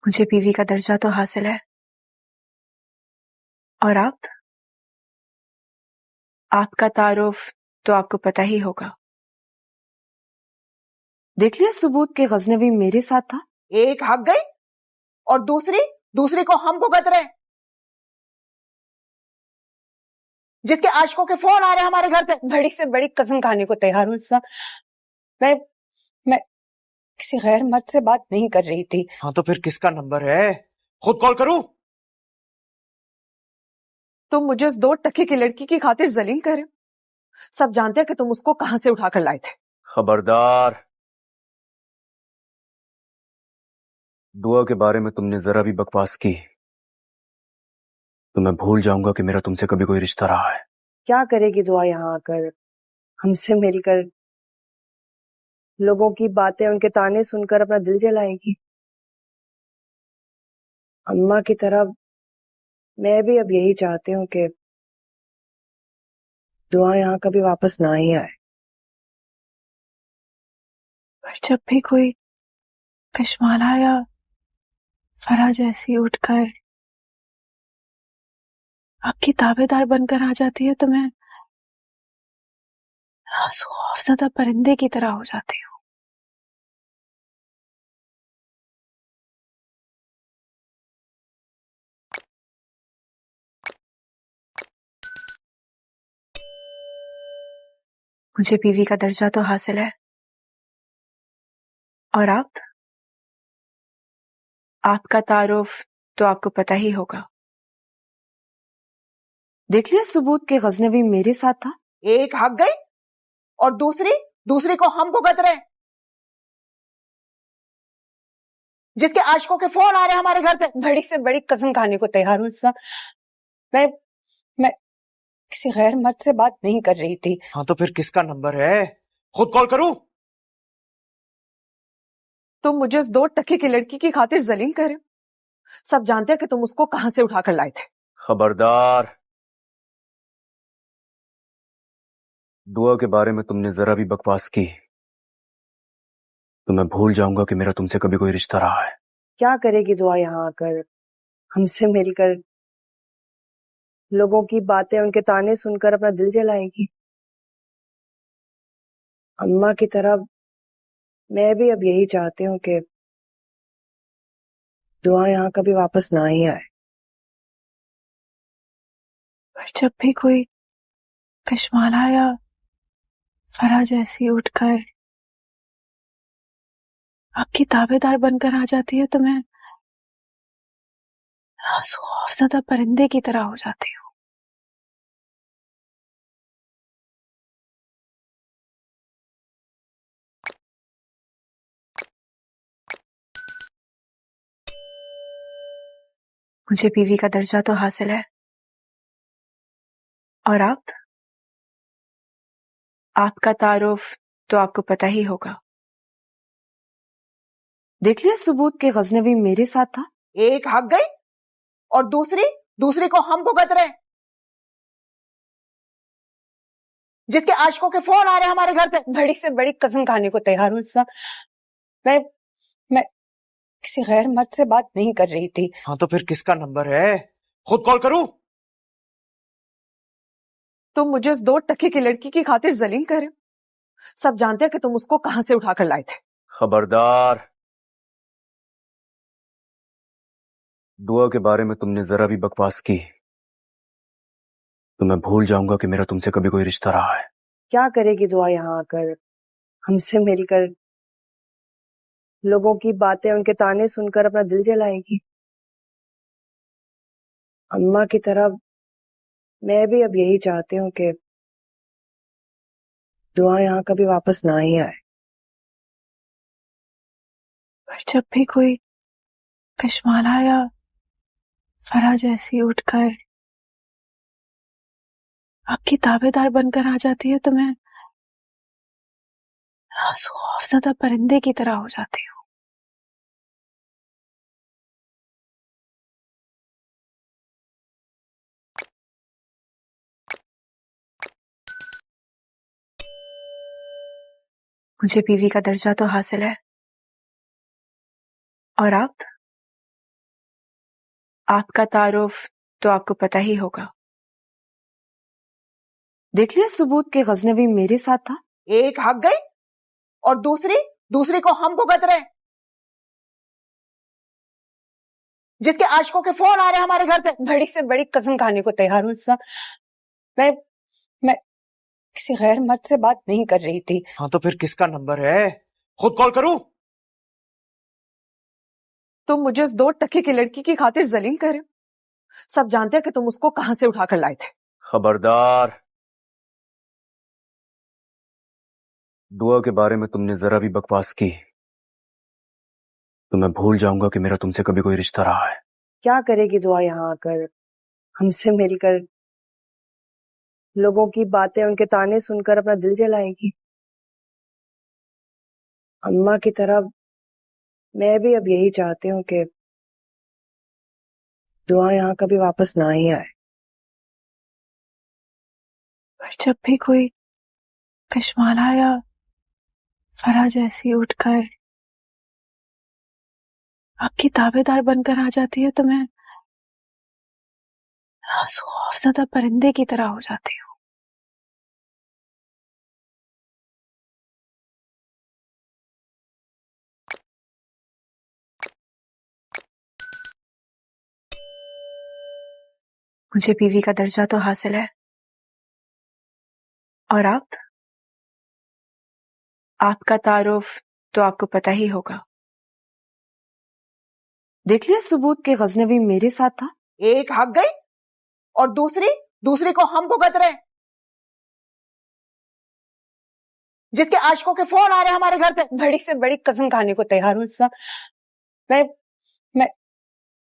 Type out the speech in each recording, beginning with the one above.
मुझे बीवी का दर्जा तो हासिल है। और आपका तारुफ तो आपको पता ही होगा। देख लिया सबूत के गजनवी मेरे साथ था। एक हक गई और दूसरी को हम भुगत रहे हैं। जिसके आशिकों के फोन आ रहे हैं हमारे घर पे। बड़ी से बड़ी कसम खाने को तैयार हूं। मैं किसी गैर मर्द से बात नहीं कर रही थी। हाँ तो फिर किसका नंबर है? खुद कॉल करूं? तुम मुझे उस 2 टके की लड़की की खातिर जलील कर रहे हो। सब जानते हैं कि तुम उसको कहां से उठाकर लाए थे। खबरदार, दुआ के बारे में तुमने जरा भी बकवास की तो मैं भूल जाऊंगा कि मेरा तुमसे कभी कोई रिश्ता रहा है। क्या करेगी दुआ यहाँ आकर हमसे मिलकर? लोगों की बातें, उनके ताने सुनकर अपना दिल जलाएगी। अम्मा की तरह मैं भी अब यही चाहती हूँ कि दुआ यहाँ कभी वापस ना ही आए। पर जब भी कोई कशमाला या फरा जैसी उठकर आपकी ताबेदार बनकर आ जाती है तो मैं खौफज़दा परिंदे की तरह हो जाती हूँ। मुझे बीवी का दर्जा तो हासिल है। और आपका तारुफ तो आपको पता ही होगा। देख लिया सबूत के गजनवी मेरे साथ था। एक हक गई और दूसरी को हम भुगत रहे हैं। जिसके आशिकों के फोन आ रहे हैं हमारे घर पे। बड़ी से बड़ी कसम खाने को तैयार हूं। मैं किसी गैर मर्द से बात नहीं कर रही थी। हाँ तो फिर किसका नंबर है? खुद कॉल करूं? तुम मुझे उस 2 टके की लड़की की खातिर जलील कर रहे हो। सब जानते हैं कि तुम उसको कहां से उठाकर लाए थे। खबरदार, दुआ के बारे में तुमने जरा भी बकवास की तो मैं भूल जाऊंगा कि मेरा तुमसे कभी कोई रिश्ता रहा है। क्या करेगी दुआ यहाँ आकर हमसे मिलकर? लोगों की बातें, उनके ताने सुनकर अपना दिल जलाएगी। अम्मा की तरह मैं भी अब यही चाहती हूँ कि दुआ यहाँ कभी वापस ना ही आए। पर जब भी कोई कशमाला या फरा जैसी उठकर आपकी ताबेदार बनकर आ जाती है तो मैं खौफज़दा परिंदे की तरह हो जाती हूँ। मुझे बीवी का दर्जा तो हासिल है। और आपका तारुफ तो आपको पता ही होगा। देख लिया सबूत के गजनवी मेरे साथ था। एक हक गई और दूसरी को हम भुगत रहे हैं। जिसके आशिकों के फोन आ रहे हैं हमारे घर पे। बड़ी से बड़ी कसम खाने को तैयार हूं। मैं किसी गैर मर्द से बात नहीं कर रही थी। हाँ तो फिर किसका नंबर है? खुद कॉल करूं? तुम मुझे उस 2 टके की लड़की की खातिर जलील कर रहे हो। सब जानते हैं कि तुम उसको कहां से उठाकर लाए थे। खबरदार, दुआ के बारे में तुमने जरा भी बकवास की तो मैं भूल जाऊंगा कि मेरा तुमसे कभी कोई रिश्ता रहा है। क्या करेगी दुआ यहाँ आकर हमसे मिलकर? लोगों की बातें, उनके ताने सुनकर अपना दिल जलाएगी। अम्मा की तरह मैं भी अब यही चाहती हूँ कि दुआ यहाँ कभी वापस ना ही आए। पर जब भी कोई कशमाला या फरा जैसी उठकर आपकी ताबेदार बनकर आ जाती है तो मैं खौफज़दा परिंदे की तरह हो जाती हूँ। मुझे बीवी का दर्जा तो हासिल है। और आपका तारुफ तो आपको पता ही होगा। देख लिया सबूत के गजनवी मेरे साथ था। एक हक गई और दूसरी को हम भुगत रहे हैं, जिसके आशिकों के फोन आ रहे हैं हमारे घर पे। बड़ी से बड़ी कसम खाने को तैयार हूँ उसका। मैं किसी गैर मर्द से बात नहीं कर रही थी। हाँ तो फिर किसका नंबर है? खुद कॉल करूं? तुम मुझे उस 2 टके की लड़की की खातिर जलील कर रहे हो। सब जानते हैं कि तुम उसको कहां से उठाकर लाए थे। खबरदार, दुआ के बारे में तुमने जरा भी बकवास की तो मैं भूल जाऊंगा कि मेरा तुमसे कभी कोई रिश्ता रहा है। क्या करेगी दुआ यहाँ आकर, हमसे मिल कर लोगों की बातें, उनके ताने सुनकर अपना दिल जलाएगी। अम्मा की तरह मैं भी अब यही चाहती हूँ कि दुआ यहाँ कभी वापस ना ही आए। पर जब भी कोई कशमाला या फरा जैसी उठकर आपकी ताबेदार बनकर आ जाती है तो मैं खौफजदा परिंदे की तरह हो जाती हूँ। मुझे बीवी का दर्जा तो हासिल है, और आपका तारुफ तो आपको पता ही होगा। देख लिया सबूत के गजनवी मेरे साथ था। एक हक गई और दूसरी को हम भुगत रहे हैं, जिसके आशिकों के फोन आ रहे हैं हमारे घर पे। बड़ी से बड़ी कसम खाने को तैयार हूँ उसका। मैं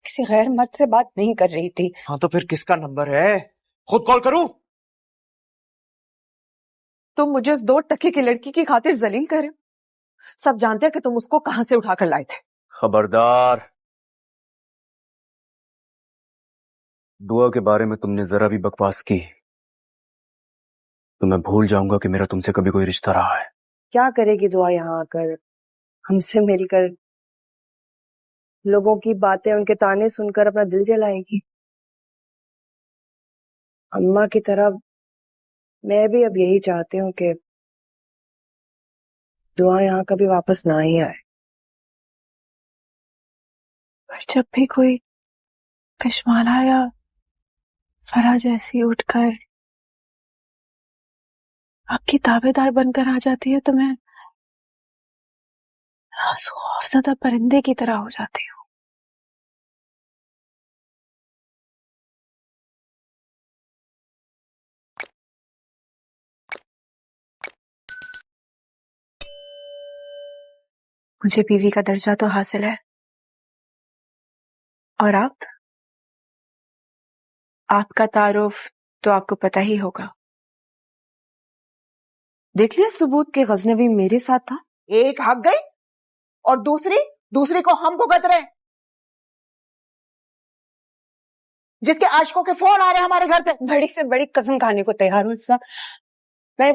किसी गैर मर्द से बात नहीं कर रही थी। हाँ तो फिर किसका नंबर है? खुद कॉल करूं? तुम मुझे उस 2 टके की लड़की की खातिर जलील कर रहे हो। सब जानते हैं कि तुम उसको कहां से उठाकर लाए थे। खबरदार, दुआ के बारे में तुमने जरा भी बकवास की तो मैं भूल जाऊंगा कि मेरा तुमसे कभी कोई रिश्ता रहा है। क्या करेगी दुआ यहाँ आकर, हमसे मिलकर लोगों की बातें, उनके ताने सुनकर अपना दिल जलाएगी। अम्मा की तरह मैं भी अब यही चाहती हूँ कि दुआ यहाँ कभी वापस ना ही आए। पर जब भी कोई कशमाला या फरा जैसी उठकर आपकी ताबेदार बनकर आ जाती है तो मैं खौफजदा परिंदे की तरह हो जाती हूँ। मुझे बीवी का दर्जा तो हासिल है, और आपका तारुफ तो आपको पता ही होगा। देख लिया सबूत के गजनवी मेरे साथ था। एक हक गई और दूसरी को हम भुगत रहे हैं, जिसके आशिकों के फोन आ रहे हैं हमारे घर पे। बड़ी से बड़ी कसम खाने को तैयार हूँ उसका। मैं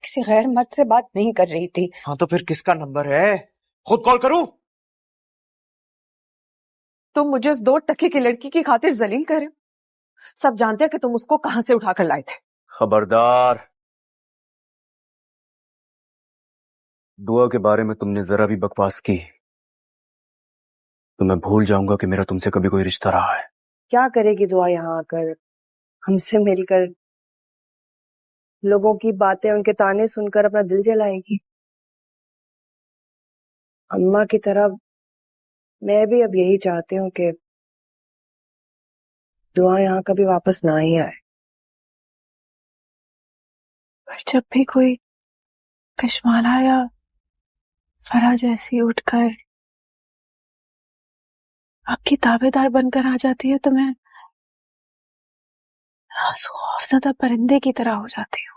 किसी गैर मर्द से बात नहीं कर रही थी। हाँ तो फिर किसका नंबर है? खुद कॉल करूं? तुम मुझे उस 2 टके की लड़की की खातिर जलील कर रहे हो। सब जानते हैं कि तुम उसको कहां से उठाकर लाए थे। खबरदार, दुआ के बारे में तुमने जरा भी बकवास की तो मैं भूल जाऊंगा कि मेरा तुमसे कभी कोई रिश्ता रहा है। क्या करेगी दुआ यहाँ आकर, हमसे मिलकर लोगों की बातें, उनके ताने सुनकर अपना दिल जलाएगी। अम्मा की तरह मैं भी अब यही चाहती हूँ कि दुआ यहाँ कभी वापस ना ही आए। पर जब भी कोई कशमाला या फरा जैसी उठकर आपकी ताबेदार बनकर आ जाती है तो मैं खौफजदा परिंदे की तरह हो जाती हूँ।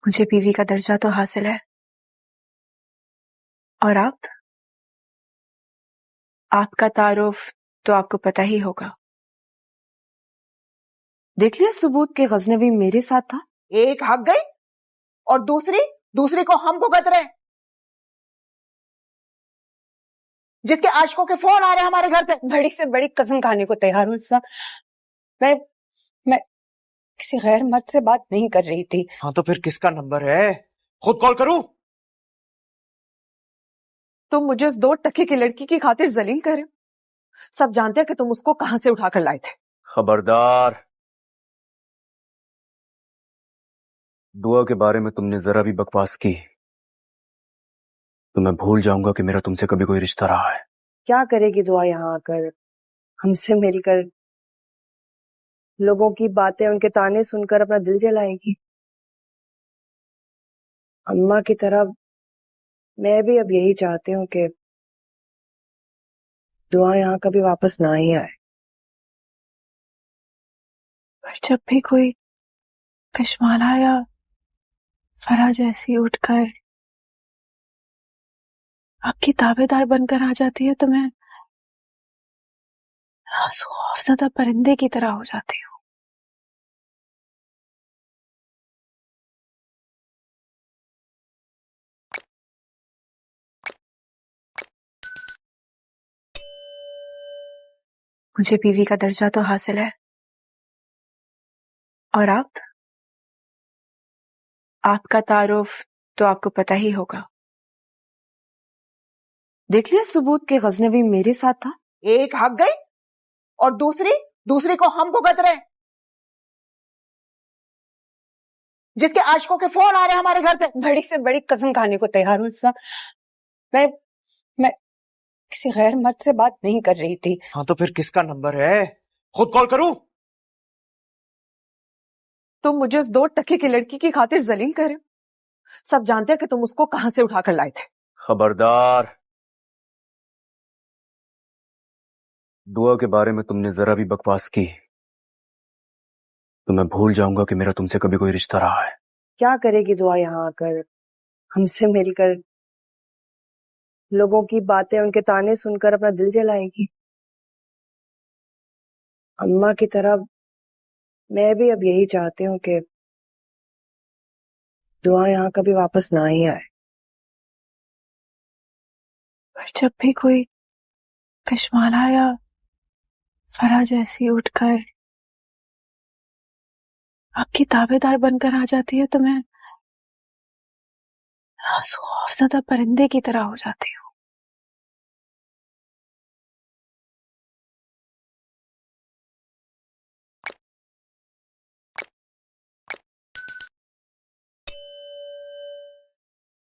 मुझे बीवी का दर्जा तो हासिल है, और आपका तारुफ तो आपको पता ही होगा। دیکھ لیا ثبوت کہ غزنوی میرے ساتھ تھا. ایک ہک گئی اور دوسری کو ہم بھگت رہے ہیں. جس کے عاشقوں کے فون آ رہے ہیں ہمارے گھر پہ. بڑی سے بڑی قسم کھانے کو تیار ہوں. میں کسی غیر مرد سے بات نہیں کر رہی تھی. ہاں تو پھر کس کا نمبر ہے؟ خود کال کروں؟ تم مجھے اس 2 ٹکے کی لڑکی کی خاطر ذلیل کر رہے ہو. سب جانتے ہیں کہ تم اس کو کہاں سے اٹھا کر لائے تھے. خبردار. دعا کے بارے میں تم نے ذرا بھی بکواس کی تو میں بھول جاؤں گا کہ میرا تم سے کبھی کوئی رشتہ رہا ہے. کیا کرے گی دعا یہاں آ کر ہم سے مل کر؟ لوگوں کی باتیں، ان کے تانے سن کر اپنا دل جلائے گی. اماں کی طرح میں بھی اب یہی چاہتی ہوں کہ دعا یہاں کبھی واپس نہ ہی آئے. پر جب بھی کوئی کشمالہ یا فرا جیسی اٹھ کر آپ کی تابع دار بن کر آ جاتی ہے تو میں خوف زدہ پرندے کی طرح ہو جاتی ہوں. مجھے بیوی کا درجہ تو حاصل ہے، اور آپ کا تعارف تو آپ کو پتہ ہی ہوگا. دیکھ لیا ثبوت کہ غزنوی میرے ساتھ تھا. ایک ہک گئی اور دوسری کو ہم بھگت رہے ہیں. جس کے عاشقوں کے فون آ رہے ہیں ہمارے گھر پہ. بڑی سے بڑی قسم کھانے کو تیار ہوں. میں کسی غیر مرد سے بات نہیں کر رہی تھی. ہاں تو پھر کس کا نمبر ہے؟ خود کال کروں؟ تم مجھے اس 2 ٹکے کی لڑکی کی خاطر ذلیل کر رہے ہو. سب جانتے ہیں کہ تم اس کو کہاں سے اٹھا کر لائے تھے. خبردار. دعا کے بارے میں تم نے ذرا بھی بکواس کی تو میں بھول جاؤں گا کہ میرا تم سے کبھی کوئی رشتہ رہا ہے. کیا کرے گی دعا یہاں آ کر ہم سے مل کر لوگوں کی باتیں، ان کے تانے سن کر اپنا دل جلائے گی. اماں کی طرح میں بھی اب یہی چاہتی ہوں کہ دعا یہاں کبھی واپس نہ ہی آئے. پر جب بھی کوئی کشمالہ یا فرا جیسی اٹھ کر آپ کی تابع دار بن کر آ جاتی ہے تو میں خوف زدہ پرندے کی طرح ہو جاتی ہوں.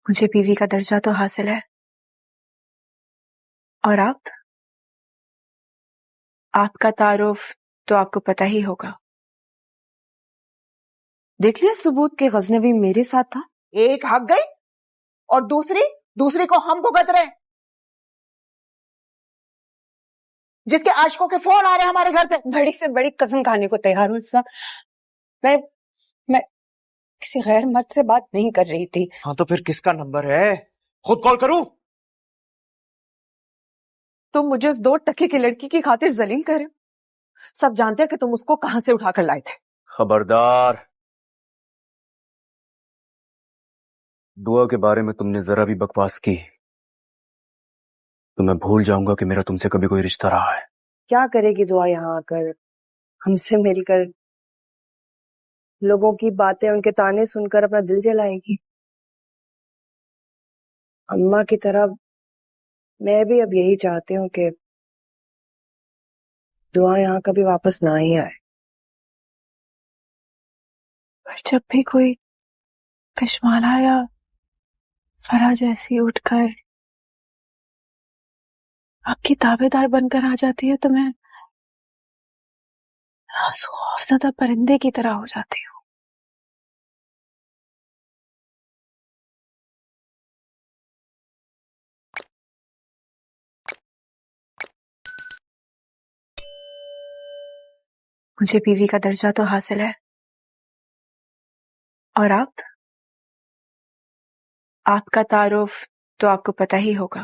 مجھے بیوی کا درجہ تو حاصل ہے، اور آپ کا تعارف تو آپ کو پتہ ہی ہوگا. دیکھ لیا ثبوت کہ غزنوی میرے ساتھ تھا. ایک ہک گئی اور دوسری کو ہم بھگت رہے ہیں. جس کے عاشقوں کے فون آ رہے ہیں ہمارے گھر پہ. بڑی سے بڑی قسم کھانے کو تیار ہوں. میں کسی غیر مرد سے بات نہیں کر رہی تھی. ہاں تو پھر کس کا نمبر ہے؟ خود کال کروں؟ تم مجھے اس 2 ٹکے کی لڑکی کی خاطر ذلیل کر رہے ہو. سب جانتے ہیں کہ تم اس کو کہاں سے اٹھا کر لائے تھے. خبردار. دعا کے بارے میں تم نے ذرا بھی بکواس کی تو میں بھول جاؤں گا کہ میرا تم سے کبھی کوئی رشتہ رہا ہے. کیا کرے گی دعا یہاں آ کر ہم سے مل کر لوگوں کی باتیں، ان کے تانے سن کر اپنا دل جلائے گی. اماں کی طرح میں بھی اب یہی چاہتی ہوں کہ دعا یہاں کبھی واپس نہ ہی آئے. پر جب بھی کوئی کشمالہ یا فرا جیسی اٹھ کر آپ کی تابع دار بن کر آ جاتی ہے تو میں خوف زدہ پرندے کی طرح ہو جاتی ہوں. مجھے بیوی کا درجہ تو حاصل ہے، اور آپ کا تعارف تو آپ کو پتہ ہی ہوگا.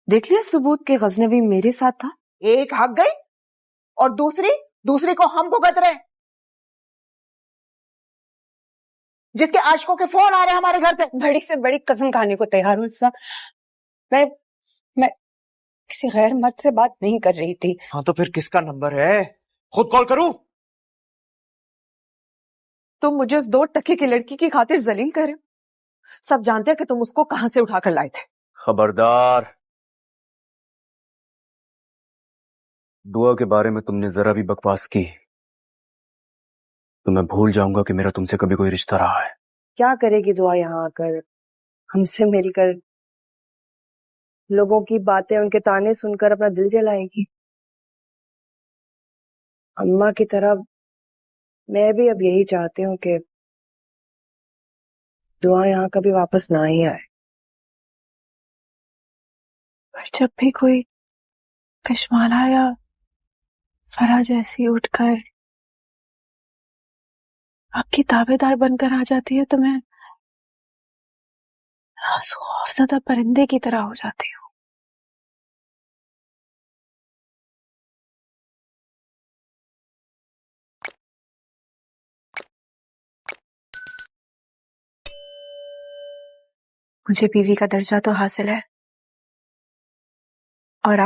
دیکھ لیا ثبوت کہ غزنوی میرے ساتھ تھا. ایک ہک گئی اور दूसरी को हम भुगत रहे हैं, जिसके आशिकों के फोन आ रहे हैं हमारे घर पे। बड़ी से बड़ी कसम खाने को तैयार हूँ इस वक्त। मैं किसी गैर मर्द से बात नहीं कर रही थी। हाँ तो फिर किसका नंबर है? खुद कॉल करूं? तुम मुझे उस 2 टके की लड़की की खातिर जलील कर रहे हो। सब जानते हैं कि तुम उसको कहां से उठाकर लाए थे। खबरदार, दुआ के बारे में तुमने जरा भी बकवास की तो मैं भूल जाऊंगा कि मेरा तुमसे कभी कोई रिश्ता रहा है। क्या करेगी दुआ यहाँ आकर हमसे मिलकर? लोगों की बातें, उनके ताने सुनकर अपना दिल जलाएगी। अम्मा की तरह मैं भी अब यही चाहती हूँ कि दुआ यहाँ कभी वापस ना ही आए। पर जब भी कोई कश्माला या फरा जैसी उठकर आपकी ताबेदार बनकर आ जाती है तो मैं खौफज़दा परिंदे की तरह हो जाती हूँ। मुझे बीवी का दर्जा तो हासिल है, और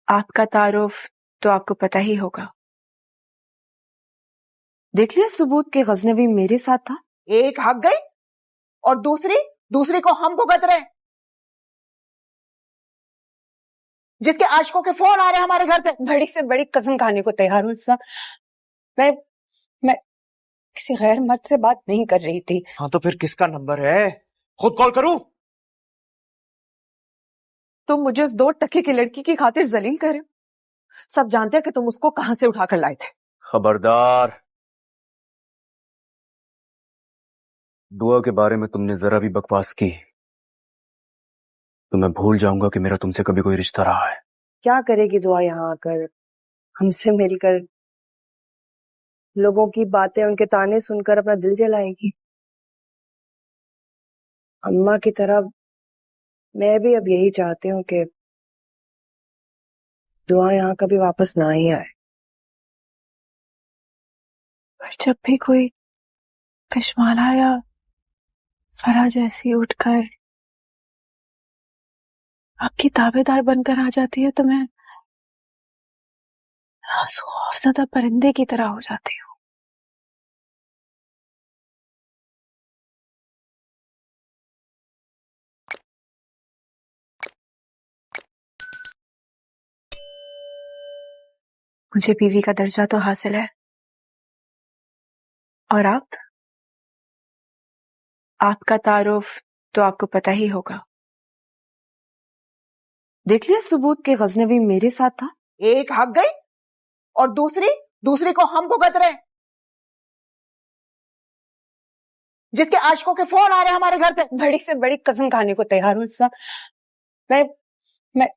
आपका तारुफ तो आपको पता ही होगा। देख लिया सबूत के गजनवी मेरे साथ था। एक हक गई और दूसरी को हम भुगत रहे हैं, जिसके आशिकों के फोन आ रहे हैं हमारे घर पे। बड़ी से बड़ी कसम खाने को तैयार हूँ इस वक्त। मैं किसी गैर मर्द से बात नहीं कर रही थी। हाँ तो फिर किसका नंबर है? खुद कॉल करूं? तुम मुझे उस 2 टके की लड़की की खातिर जलील कर रहे हो। सब जानते हैं कि तुम उसको कहां से उठाकर लाए थे। खबरदार, दुआ के बारे में तुमने जरा भी बकवास की तो मैं भूल जाऊंगा कि मेरा तुमसे कभी कोई रिश्ता रहा है। क्या करेगी दुआ यहाँ आकर हमसे मिलकर? लोगों की बातें, उनके ताने सुनकर अपना दिल जलाएगी। अम्मा की तरह मैं भी अब यही चाहती हूँ कि दुआ यहाँ कभी वापस ना ही आए। पर जब भी कोई कश्माला या फरा जैसी उठकर आपकी ताबेदार बनकर आ जाती है तो मैं खौफज़दा परिंदे की तरह हो जाती हूँ। मुझे बीवी का दर्जा तो हासिल है, और आपका तारुफ तो आपको पता ही होगा। देख लिया सबूत के गजनवी मेरे साथ था। एक हक गई और दूसरी को हम भुगत रहे हैं, जिसके आशिकों के फोन आ रहे हैं हमारे घर पे। बड़ी से बड़ी कसम खाने को तैयार हूँ इस वक्त। मैं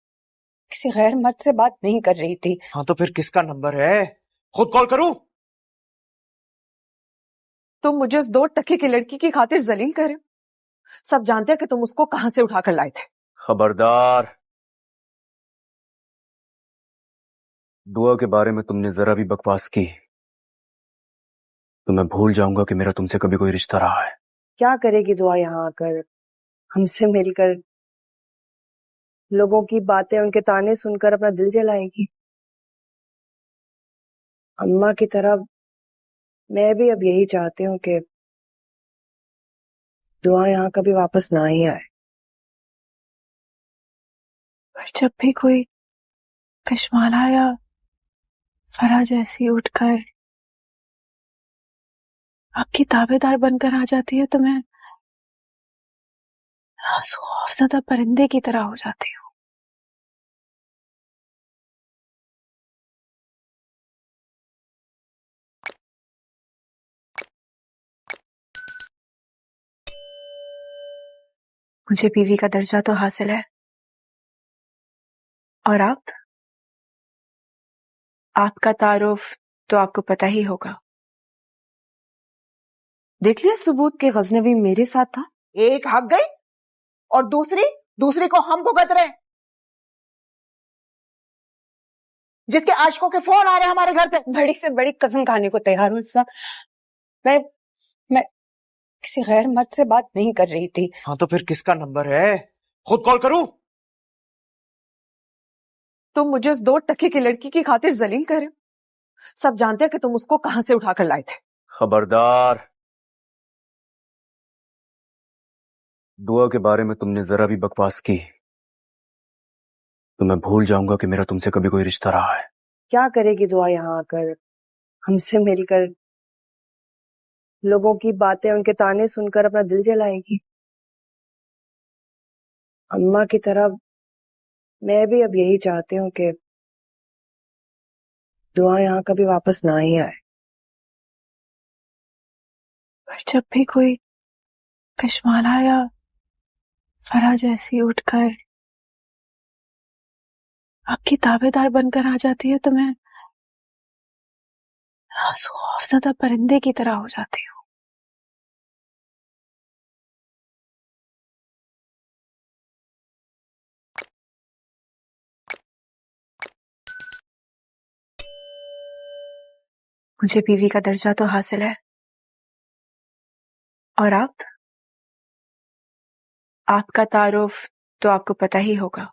किसी गैर मर्द से बात नहीं कर रही थी। हाँ तो फिर किसका नंबर है? खुद कॉल करूं? तुम मुझे उस 2 टके की लड़की की खातिर जलील कर रहे हो। सब जानते हैं कि तुम उसको कहां से उठाकर लाए थे। खबरदार, दुआ के बारे में तुमने जरा भी बकवास की तो मैं भूल जाऊंगा कि मेरा तुमसे कभी कोई रिश्ता रहा है। क्या करेगी दुआ यहाँ आकर हमसे मिलकर? लोगों की बातें, उनके ताने सुनकर अपना दिल जलाएगी। अम्मा की तरह मैं भी अब यही चाहती हूँ कि दुआ यहाँ कभी वापस ना ही आए। पर जब भी कोई कश्माला या फरा जैसी उठकर आपकी ताबेदार बनकर आ जाती है तो मैं खौफज़दा परिंदे की तरह हो जाती हूँ। मुझे बीवी का दर्जा तो हासिल है, और आपका तारुफ तो आपको पता ही होगा। देख लिया सबूत के गजनवी मेरे साथ था। एक हक गई और दूसरी को हम भुगत रहे हैं, जिसके आशिकों के फोन आ रहे हैं हमारे घर पे। बड़ी से बड़ी कसम खाने को तैयार हूँ इस्मा। मैं किसी गैर मर्द से बात नहीं कर रही थी। हाँ तो फिर किसका नंबर है? खुद कॉल करूं? तुम मुझे उस 2 टके की लड़की की खातिर जलील कर रहे हो। सब जानते हैं कि तुम उसको कहां से उठाकर लाए थे। खबरदार, दुआ के बारे में तुमने जरा भी बकवास की तो मैं भूल जाऊंगा कि मेरा तुमसे कभी कोई रिश्ता रहा है। क्या करेगी दुआ यहाँ आकर हमसे मेरी कर लोगों की बातें उनके ताने सुनकर अपना दिल जलाएगी। अम्मा की तरह मैं भी अब यही चाहती हूँ कि दुआ यहाँ कभी वापस ना ही आए। पर जब भी कोई कश्माला या फरा जैसी उठकर आपकी ताबेदार बनकर आ जाती है तो मैं खौफज़दा परिंदे की तरह हो जाती हूँ। मुझे बीवी का दर्जा तो हासिल है, और आपका तारुफ तो आपको पता ही होगा।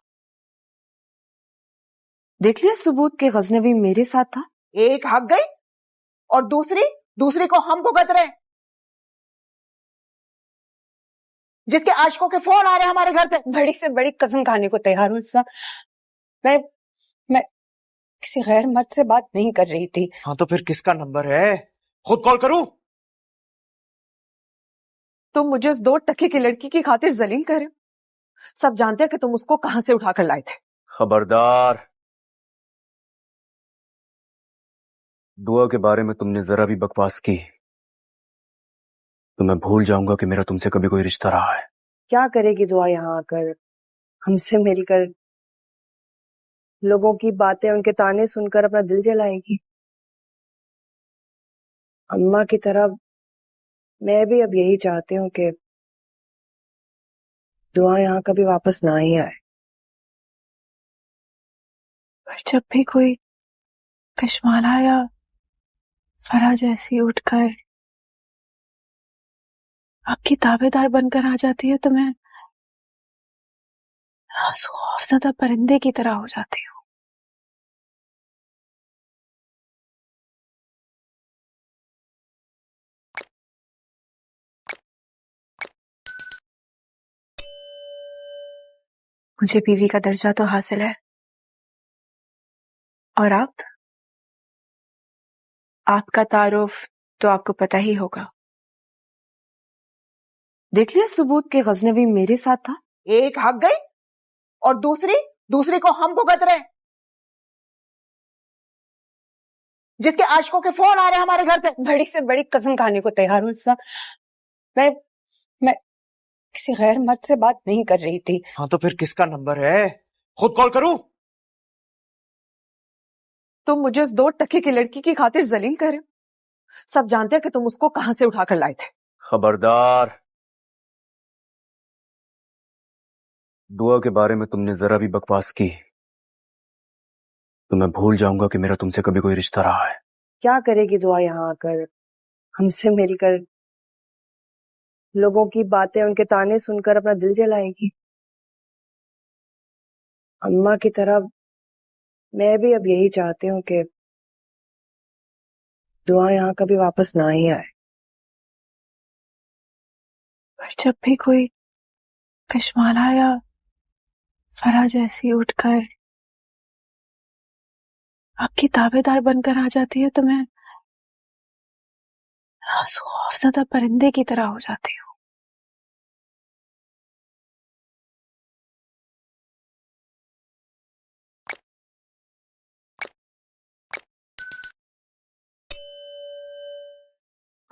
देख लिया सबूत के गजनवी मेरे साथ था। एक हक गई और दूसरी को हम भुगत रहे हैं। जिसके आशिकों के फोन आ रहे हैं हमारे घर पे। बड़ी से बड़ी कसम खाने को तैयार हूँ इस्मा। मैं किसी गैर मर्द से बात नहीं कर रही थी। हाँ तो फिर किसका नंबर है? खुद कॉल करूं? तुम मुझे उस 2 टके की लड़की की खातिर जलील कर रहे हो। सब जानते हैं कि तुम उसको कहां से उठाकर लाए थे। खबरदार, दुआ के बारे में तुमने जरा भी बकवास की तो मैं भूल जाऊंगा कि मेरा तुमसे कभी कोई रिश्ता रहा है। क्या करेगी दुआ यहाँ आकर हमसे मेरी कर लोगों की बातें उनके ताने सुनकर अपना दिल जलाएगी। अम्मा की तरह मैं भी अब यही चाहती हूँ कि दुआ यहाँ कभी वापस ना ही आए। पर जब भी कोई कश्माला या फरा जैसी उठकर आपकी ताबेदार बनकर आ जाती है तो मैं खौफज़दा परिंदे की तरह हो जाती हूँ। मुझे बीवी का दर्जा तो हासिल है, और आपका तारुफ तो आपको पता ही होगा। देख लिया सबूत के गजनवी मेरे साथ था। एक हक गई और दूसरी को हम भुगत रहे हैं। जिसके आशिकों के फोन आ रहे हैं हमारे घर पे। बड़ी से बड़ी कसम खाने को तैयार हूँ इस्मा। मैं किसी गैर मर्द से बात नहीं कर रही थी। हाँ तो फिर किसका नंबर है? खुद कॉल करूं? तुम मुझे उस 2 टके की लड़की की खातिर जलील कर रहे हो। सब जानते हैं कि तुम उसको कहां से उठाकर लाए थे। खबरदार, दुआ के बारे में तुमने जरा भी बकवास की तो मैं भूल जाऊंगा कि मेरा तुमसे कभी कोई रिश्ता रहा है। क्या करेगी दुआ यहाँ आकर हमसे मेरी कर लोगों की बातें उनके ताने सुनकर अपना दिल जलाएगी। अम्मा की तरह मैं भी अब यही चाहती हूँ कि दुआ यहाँ कभी वापस ना ही आए। पर जब भी कोई कश्माला या फरा जैसी उठकर आपकी ताबेदार बनकर आ जाती है तो मैं खौफज़दा परिंदे की तरह हो जाती हूँ।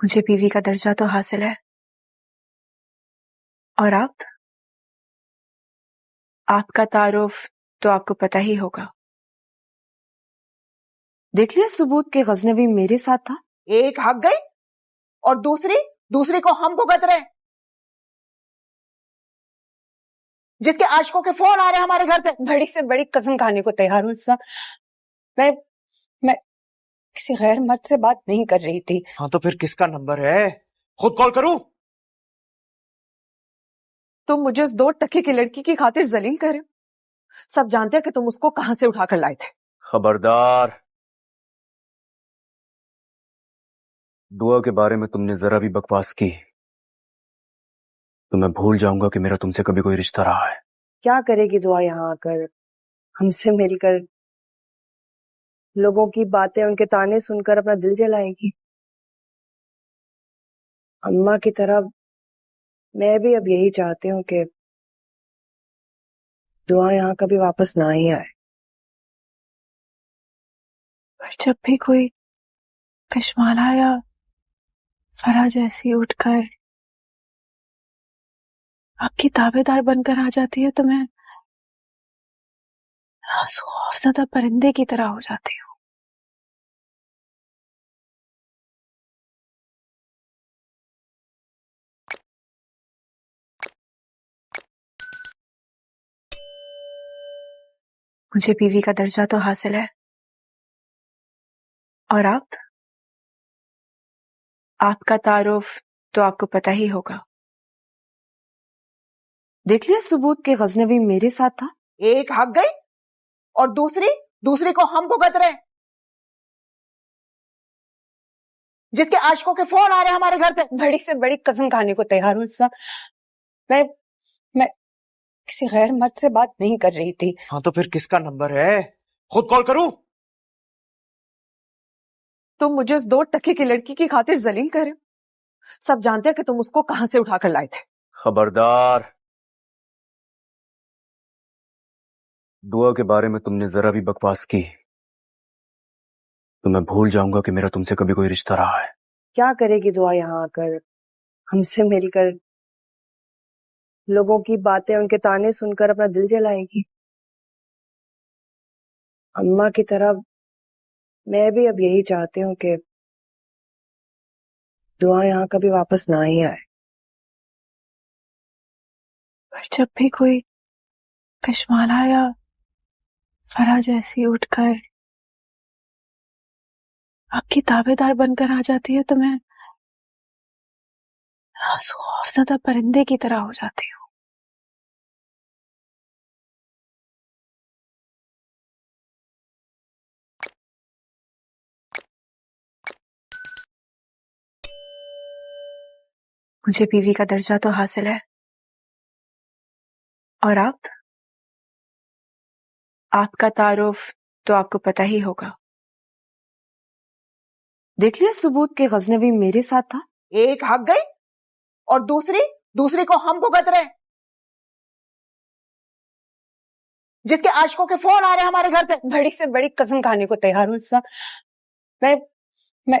मुझे बीवी का दर्जा तो हासिल है, और आपका तारुफ तो आपको पता ही होगा। देख लिया सबूत के गजनवी मेरे साथ था। एक हक गई और दूसरी को हम भुगत रहे हैं। जिसके आशिकों के फोन आ रहे हैं हमारे घर पे। बड़ी से बड़ी कसम खाने को तैयार हूँ इस्मा। میں کسی غیر مرد سے بات نہیں کر رہی تھی. हाँ तो फिर किसका नंबर है? खुद कॉल करूं? तुम मुझे उस 2 टके की लड़की की खातिर जलील कर रहे हो. सब जानते हैं कि तुम उसको कहां से उठा कर लाए थे. खबरदार, दुआ के बारे में तुमने जरा भी बकवास की तो मैं भूल जाऊंगा कि मेरा तुमसे कभी कोई रिश्ता रहा है. क्या करेगी दुआ यहाँ आकर हमसे मिलकर लोगों की बातें उनके ताने सुनकर अपना दिल जलाएगी. अम्मा की तरह मैं भी अब यही चाहती हूँ कि दुआ यहाँ कभी वापस ना ही आए. पर जब भी कोई कश्माला या फरा जैसी उठकर आपकी ताबेदार बनकर आ जाती है तो मैं खौफज़दा परिंदे की तरह हो जाती हूँ. मुझे बीवी का दर्जा तो हासिल है और आपका तारुफ तो आपको पता ही होगा. देख लिया सबूत के गजनवी मेरे साथ था. एक हक गई और दूसरी को हम भुगत रहे हैं. जिसके आशिकों के फोन आ रहे हैं हमारे घर पे. बड़ी से बड़ी कसम खाने को तैयार हूँ. मैं किसी गैर मर्द से बात नहीं कर रही थी. हाँ तो फिर किसका नंबर है? खुद कॉल करूं? तुम मुझे उस 2 टके की लड़की की खातिर जलील कर रहे हो. सब जानते हैं कि तुम उसको कहां से उठा कर लाए थे. खबरदार, दुआ के बारे में तुमने जरा भी बकवास की तो मैं भूल जाऊंगा कि मेरा तुमसे कभी कोई रिश्ता रहा है. क्या करेगी दुआ यहाँ आकर हमसे मिलकर लोगों की बातें उनके ताने सुनकर अपना दिल जलाएगी. अम्मा की तरह मैं भी अब यही चाहती हूँ कि दुआ यहाँ कभी वापस ना ही आए. पर जब भी कोई कश्माला या फरा जैसी उठकर आपकी ताबेदार बनकर आ जाती है तो मैं खौफज़दा परिंदे की तरह हो जाती हूँ. मुझे बीवी का दर्जा तो हासिल है और आपका तारुफ तो आपको पता ही होगा. देख लिया सबूत के गजनवी मेरे साथ था. एक हक गई और दूसरी को हम भुगत रहे हैं. जिसके आशिकों के फोन आ रहे हैं हमारे घर पे. बड़ी से बड़ी कसम खाने को तैयार हूँ. मैं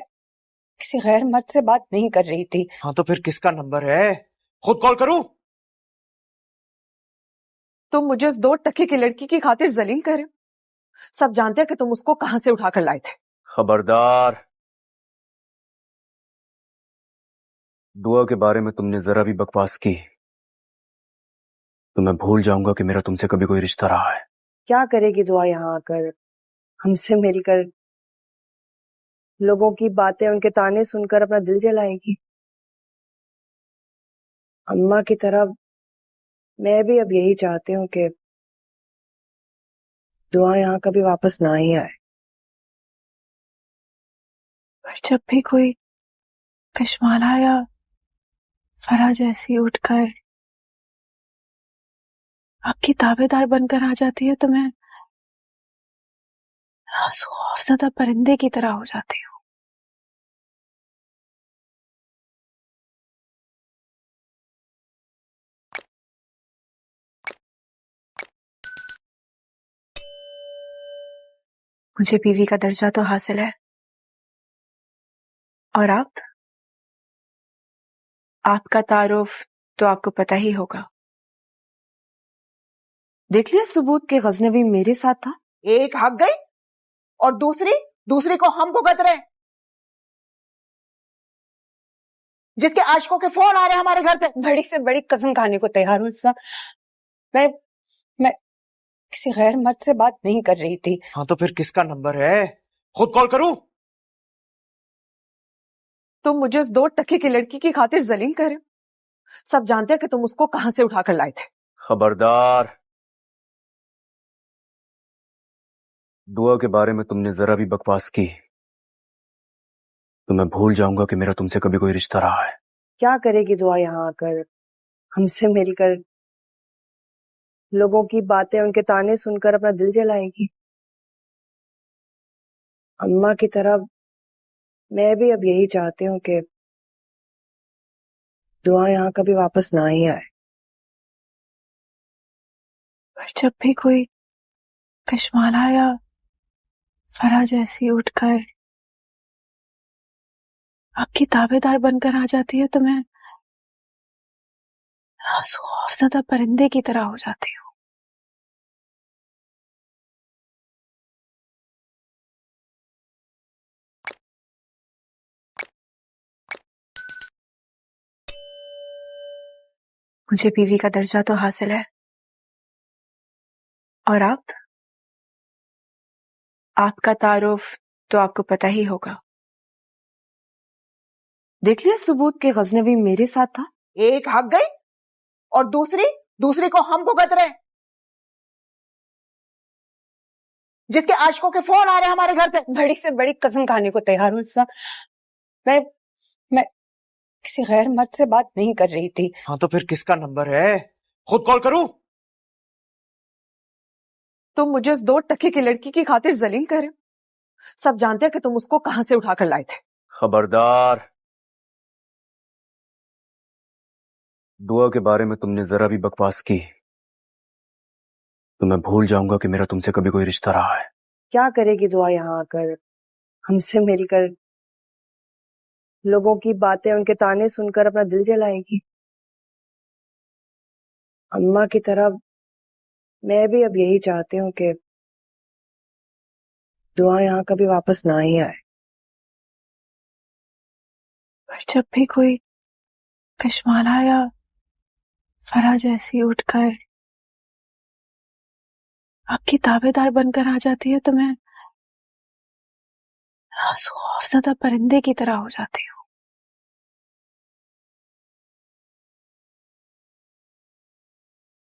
किसी गैर मर्द से बात नहीं कर रही थी. हाँ तो फिर किसका नंबर है? खुद कॉल करूं? तुम मुझे उस 2 टके की लड़की की खातिर जलील कर रहे हो. सब जानते हैं कि तुम उसको कहां से उठा कर लाए थे. खबरदार, दुआ के बारे में तुमने जरा भी बकवास की तो मैं भूल जाऊंगा कि मेरा तुमसे कभी कोई रिश्ता रहा है. क्या करेगी दुआ यहाँ आकर हमसे मिलकर लोगों की बातें उनके ताने सुनकर अपना दिल जलाएगी. अम्मा की तरह मैं भी अब यही चाहती हूँ कि दुआ यहाँ कभी वापस ना ही आए. पर जब भी कोई कश्माला या फरा जैसी उठकर आपकी ताबेदार बनकर आ जाती है तो मैं खौफज़दा परिंदे की तरह हो जाती हूँ. मुझे बीवी का दर्जा तो हासिल है और आपका तारुफ तो आपको पता ही होगा. देख लिया सबूत के गजनवी मेरे साथ था. एक हक गई और दूसरी को हम भुगत रहे हैं. जिसके आशिकों के फोन आ रहे हैं हमारे घर पे. बड़ी से बड़ी कसम खाने को तैयार हूँ. मैं کسی غیر مرد سے بات نہیں کر رہی تھی. ہاں تو پھر کس کا نمبر ہے؟ خود کال کروں؟ تم مجھے اس 2 ٹکے کی لڑکی کی خاطر ذلیل کر رہے ہو. سب جانتے ہیں کہ تم اس کو کہاں سے اٹھا کر لائے تھے. خبردار، دعا کے بارے میں تم نے ذرا بھی بکواس کی تو میں بھول جاؤں گا کہ میرا تم سے کبھی کوئی رشتہ رہا ہے. کیا کرے گی دعا یہاں آ کر ہم سے مل کر لوگوں کی باتیں ان کے تانے سن کر اپنا دل جلائے گی. اماں کی طرح میں بھی اب یہی چاہتی ہوں کہ دعا یہاں کبھی واپس نہ ہی آئے. پر جب بھی کوئی کشمالہ یا فرح جیسی اٹھ کر آپ کی تابع دار بن کر آ جاتی ہے تو میں خوفزدہ پرندے کی طرح ہو جاتی ہوں. مجھے بیوی کا درجہ تو حاصل ہے، اور آپ کا تعارف تو آپ کو پتہ ہی ہوگا. دیکھ لیا ثبوت کے غزنوی میرے ساتھ تھا. ایک ہک گئی اور دوسری کو ہم بھگت رہے ہیں. جس کے عاشقوں کے فون آ رہے ہیں ہمارے گھر پہ. بڑی سے بڑی قسم کھانے کو تیار ہوں. میں کسی غیر مرد سے بات نہیں کر رہی تھی. ہاں تو پھر کس کا نمبر ہے؟ خود کال کروں؟ تم مجھے اس 2 ٹکے کی لڑکی کی خاطر ذلیل کر رہے ہو. سب جانتے ہیں کہ تم اس کو کہاں سے اٹھا کر لائے تھے. خبردار، دعا کے بارے میں تم نے ذرا بھی بکواس کی تو میں بھول جاؤں گا کہ میرا تم سے کبھی کوئی رشتہ رہا ہے. کیا کرے گی دعا یہاں آ کر ہم سے مل کر لوگوں کی باتیں ان کے تانے سن کر اپنا دل جلائے گی. اماں کی طرح میں بھی اب یہی چاہتی ہوں کہ دعا یہاں کبھی واپس نہ ہی آئے. پر جب بھی کوئی کشمالہ یا فرح جیسی اٹھ کر آپ کی تابع دار بن کر آ جاتی ہے تو میں خوفزدہ پرندے کی طرح ہو جاتی ہوں.